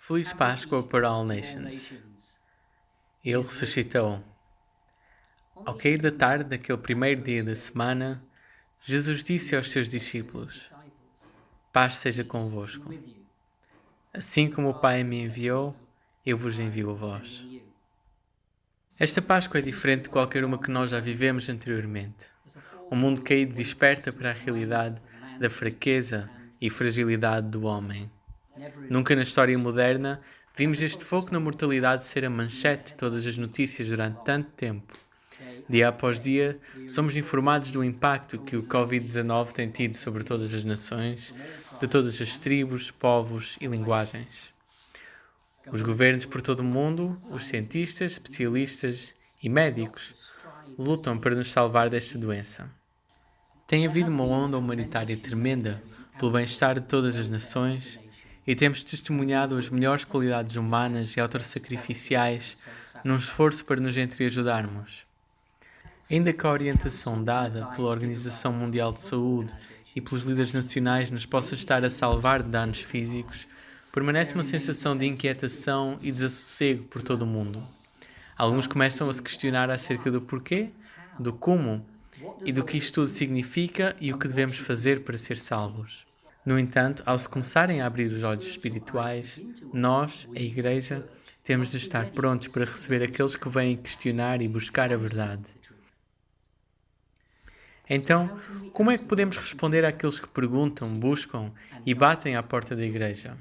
Feliz Páscoa para all nations. Ele ressuscitou. Ao cair da tarde daquele primeiro dia da semana, Jesus disse aos seus discípulos: Paz seja convosco. Assim como o Pai me enviou, eu vos envio a vós. Esta Páscoa é diferente de qualquer uma que nós já vivemos anteriormente. O mundo caído desperta para a realidade da fraqueza e fragilidade do homem. Nunca na história moderna vimos este foco na mortalidade ser a manchete de todas as notícias durante tanto tempo. Dia após dia, somos informados do impacto que o Covid-19 tem tido sobre todas as nações, de todas as tribos, povos e linguagens. Os governos por todo o mundo, os cientistas, especialistas e médicos lutam para nos salvar desta doença. Tem havido uma onda humanitária tremenda pelo bem-estar de todas as nações e temos testemunhado as melhores qualidades humanas e autossacrificiais num esforço para nos entreajudarmos. Ainda que a orientação dada pela Organização Mundial de Saúde e pelos líderes nacionais nos possa estar a salvar de danos físicos, permanece uma sensação de inquietação e desassossego por todo o mundo. Alguns começam a se questionar acerca do porquê, do como e do que isto tudo significa e o que devemos fazer para ser salvos. No entanto, ao se começarem a abrir os olhos espirituais, nós, a Igreja, temos de estar prontos para receber aqueles que vêm questionar e buscar a verdade. Então, como é que podemos responder àqueles que perguntam, buscam e batem à porta da Igreja?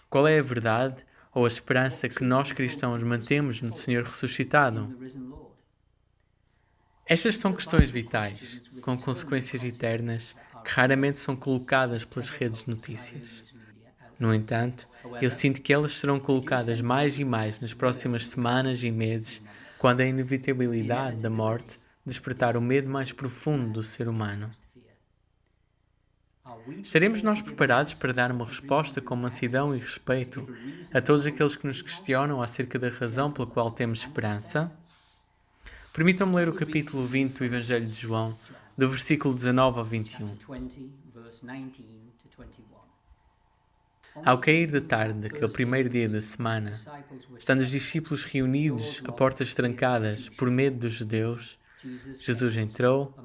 Qual é a verdade ou a esperança que nós cristãos mantemos no Senhor ressuscitado? Estas são questões vitais, com consequências eternas, que raramente são colocadas pelas redes de notícias. No entanto, eu sinto que elas serão colocadas mais e mais nas próximas semanas e meses, quando a inevitabilidade da morte despertar o medo mais profundo do ser humano. Estaremos nós preparados para dar uma resposta com mansidão e respeito a todos aqueles que nos questionam acerca da razão pela qual temos esperança? Permitam-me ler o capítulo 20 do Evangelho de João, do versículo 19 ao 21. Ao cair da tarde daquele primeiro dia da semana, estando os discípulos reunidos a portas trancadas por medo dos judeus, Jesus entrou,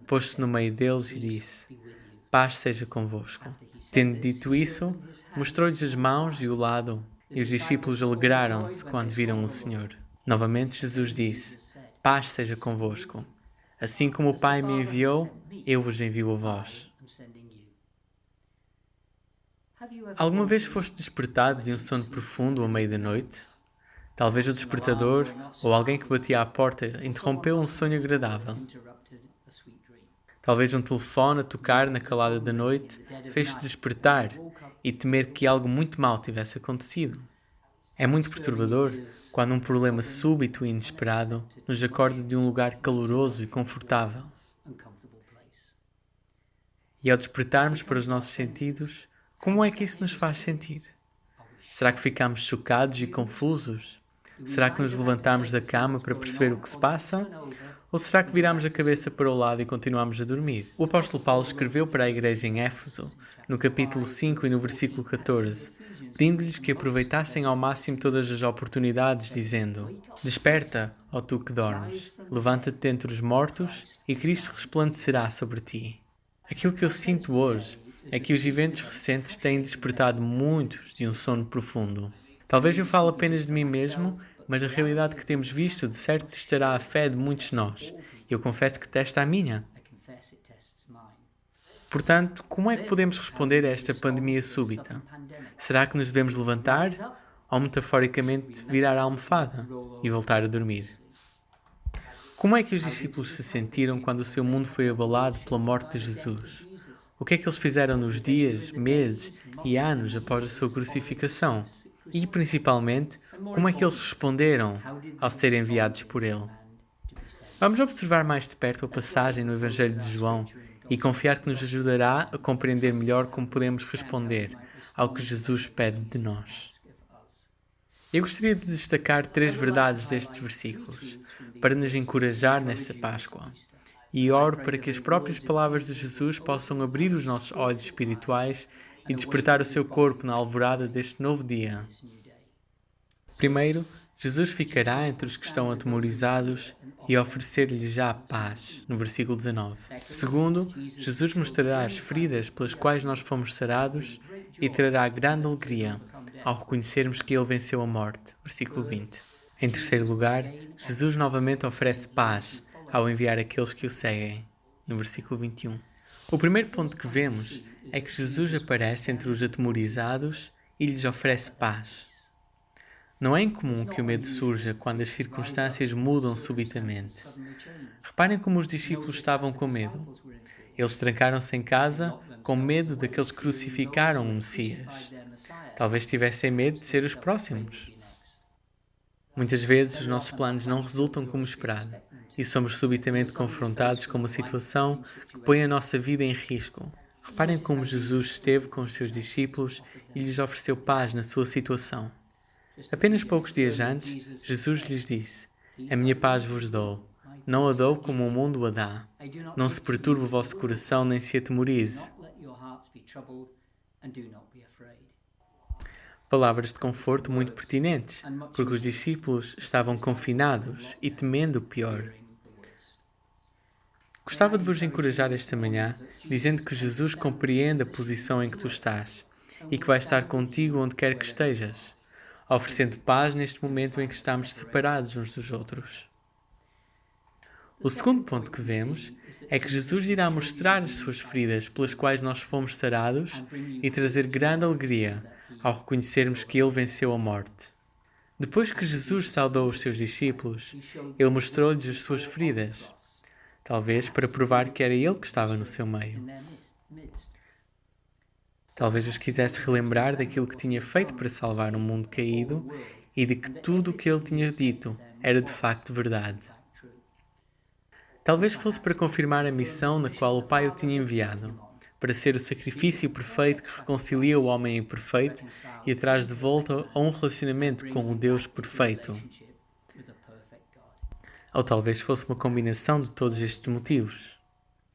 pôs-se no meio deles e disse: Paz seja convosco. Tendo dito isso, mostrou-lhes as mãos e o lado, e os discípulos alegraram-se quando viram o Senhor. Novamente Jesus disse: Paz seja convosco. Assim como o Pai me enviou, eu vos envio a vós. Alguma vez foste despertado de um sono profundo à meia da noite? Talvez o despertador ou alguém que batia à porta interrompeu um sonho agradável. Talvez um telefone a tocar na calada da noite fez-te despertar e temer que algo muito mal tivesse acontecido. É muito perturbador quando um problema súbito e inesperado nos acorda de um lugar caloroso e confortável. E ao despertarmos para os nossos sentidos, como é que isso nos faz sentir? Será que ficamos chocados e confusos? Será que nos levantamos da cama para perceber o que se passa? Ou será que viramos a cabeça para o lado e continuamos a dormir? O apóstolo Paulo escreveu para a igreja em Éfeso, no capítulo 5 e no versículo 14, pedindo-lhes que aproveitassem ao máximo todas as oportunidades, dizendo: Desperta, ó tu que dormes, levanta-te dentre os mortos e Cristo resplandecerá sobre ti. Aquilo que eu sinto hoje é que os eventos recentes têm despertado muitos de um sono profundo. Talvez eu fale apenas de mim mesmo, mas a realidade que temos visto de certo testará a fé de muitos de nós. Eu confesso que testa a minha. Portanto, como é que podemos responder a esta pandemia súbita? Será que nos devemos levantar ou, metaforicamente, virar a almofada e voltar a dormir? Como é que os discípulos se sentiram quando o seu mundo foi abalado pela morte de Jesus? O que é que eles fizeram nos dias, meses e anos após a sua crucificação? E, principalmente, como é que eles responderam ao serem enviados por Ele? Vamos observar mais de perto a passagem no Evangelho de João e confiar que nos ajudará a compreender melhor como podemos responder ao que Jesus pede de nós. Eu gostaria de destacar 3 verdades destes versículos, para nos encorajar nesta Páscoa. E oro para que as próprias palavras de Jesus possam abrir os nossos olhos espirituais e despertar o seu corpo na alvorada deste novo dia. Primeiro, Jesus ficará entre os que estão atemorizados e oferecer-lhes já paz, no versículo 19. Segundo, Jesus mostrará as feridas pelas quais nós fomos sarados e trará grande alegria ao reconhecermos que Ele venceu a morte, versículo 20. Em terceiro lugar, Jesus novamente oferece paz ao enviar aqueles que o seguem, no versículo 21. O primeiro ponto que vemos é que Jesus aparece entre os atemorizados e lhes oferece paz. Não é incomum que o medo surja quando as circunstâncias mudam subitamente. Reparem como os discípulos estavam com medo. Eles trancaram-se em casa com medo daqueles que crucificaram o Messias. Talvez tivessem medo de ser os próximos. Muitas vezes os nossos planos não resultam como esperado e somos subitamente confrontados com uma situação que põe a nossa vida em risco. Reparem como Jesus esteve com os seus discípulos e lhes ofereceu paz na sua situação. Apenas poucos dias antes, Jesus lhes disse: "A minha paz vos dou. Não a dou como o mundo a dá. Não se perturbe o vosso coração nem se atemorize." Palavras de conforto muito pertinentes, porque os discípulos estavam confinados e temendo o pior. Gostava de vos encorajar esta manhã, dizendo que Jesus compreende a posição em que tu estás e que vai estar contigo onde quer que estejas, oferecendo paz neste momento em que estamos separados uns dos outros. O segundo ponto que vemos é que Jesus irá mostrar as suas feridas pelas quais nós fomos sarados e trazer grande alegria ao reconhecermos que Ele venceu a morte. Depois que Jesus saudou os seus discípulos, Ele mostrou-lhes as suas feridas, talvez para provar que era Ele que estava no seu meio. Talvez os quisesse relembrar daquilo que tinha feito para salvar um mundo caído e de que tudo o que Ele tinha dito era de facto verdade. Talvez fosse para confirmar a missão na qual o Pai o tinha enviado, para ser o sacrifício perfeito que reconcilia o homem imperfeito e o traz de volta a um relacionamento com o Deus perfeito. Ou talvez fosse uma combinação de todos estes motivos.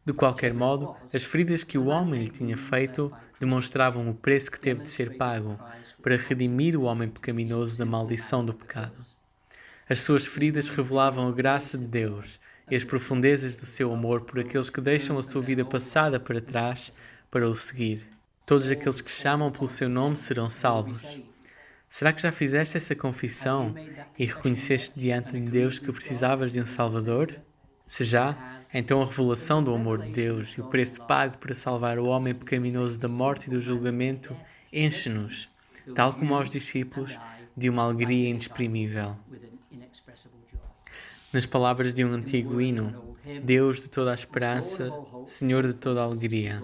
De qualquer modo, as feridas que o homem lhe tinha feito demonstravam o preço que teve de ser pago para redimir o homem pecaminoso da maldição do pecado. As suas feridas revelavam a graça de Deus e as profundezas do seu amor por aqueles que deixam a sua vida passada para trás para o seguir. Todos aqueles que chamam pelo seu nome serão salvos. Será que já fizeste essa confissão e reconheceste diante de Deus que precisavas de um Salvador? Se já, então a revelação do amor de Deus e o preço pago para salvar o homem pecaminoso da morte e do julgamento enche-nos, tal como aos discípulos, de uma alegria inexprimível. Nas palavras de um antigo hino, Deus de toda a esperança, Senhor de toda a alegria,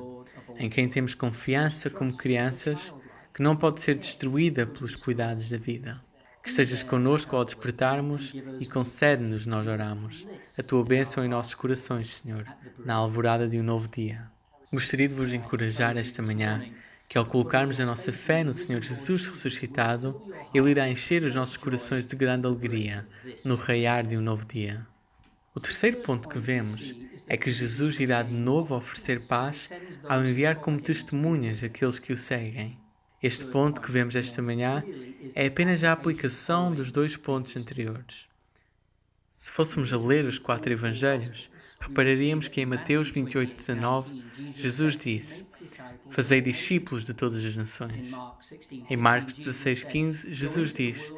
em quem temos confiança como crianças, que não pode ser destruída pelos cuidados da vida. Que estejas connosco ao despertarmos e concede-nos, nós oramos, a tua bênção em nossos corações, Senhor, na alvorada de um novo dia. Gostaria de vos encorajar esta manhã que ao colocarmos a nossa fé no Senhor Jesus ressuscitado, Ele irá encher os nossos corações de grande alegria no raiar de um novo dia. O terceiro ponto que vemos é que Jesus irá de novo oferecer paz ao enviar como testemunhas aqueles que o seguem. Este ponto que vemos esta manhã é apenas a aplicação dos dois pontos anteriores. Se fôssemos a ler os 4 evangelhos, repararíamos que em Mateus 28:19, Jesus disse: "Fazei discípulos de todas as nações." Em Marcos 16:15, Jesus diz: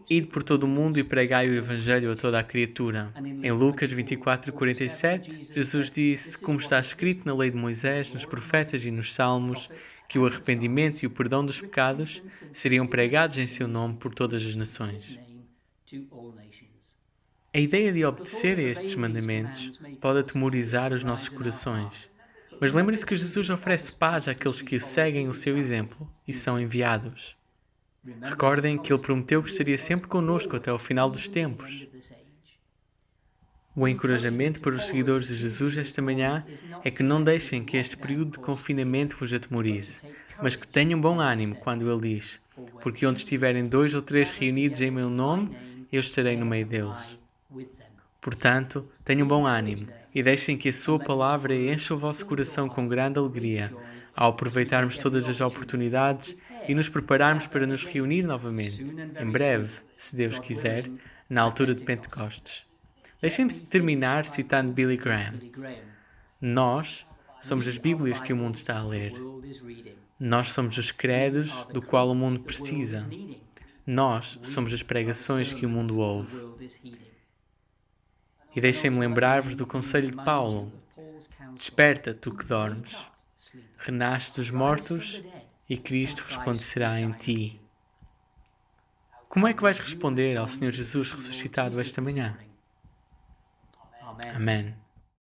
"Ide por todo o mundo e pregai o evangelho a toda a criatura." Em Lucas 24:47, Jesus disse, como está escrito na lei de Moisés, nos profetas e nos salmos, que o arrependimento e o perdão dos pecados seriam pregados em seu nome por todas as nações. A ideia de obedecer a estes mandamentos pode atemorizar os nossos corações, mas lembre-se que Jesus oferece paz àqueles que seguem o seu exemplo e são enviados. Recordem que Ele prometeu que estaria sempre conosco até ao final dos tempos. O encorajamento para os seguidores de Jesus esta manhã é que não deixem que este período de confinamento vos atemorize, mas que tenham bom ânimo quando Ele diz: "Porque onde estiverem 2 ou 3 reunidos em meu nome, eu estarei no meio deles." Portanto, tenham bom ânimo e deixem que a sua palavra encha o vosso coração com grande alegria ao aproveitarmos todas as oportunidades e nos prepararmos para nos reunir novamente, em breve, se Deus quiser, na altura de Pentecostes. Deixem-me terminar citando Billy Graham. Nós somos as Bíblias que o mundo está a ler. Nós somos os credos do qual o mundo precisa. Nós somos as pregações que o mundo ouve. E deixem-me lembrar-vos do conselho de Paulo. Desperta, tu que dormes. Renasce dos mortos e Cristo resplandecerá em ti. Como é que vais responder ao Senhor Jesus ressuscitado esta manhã? Amém.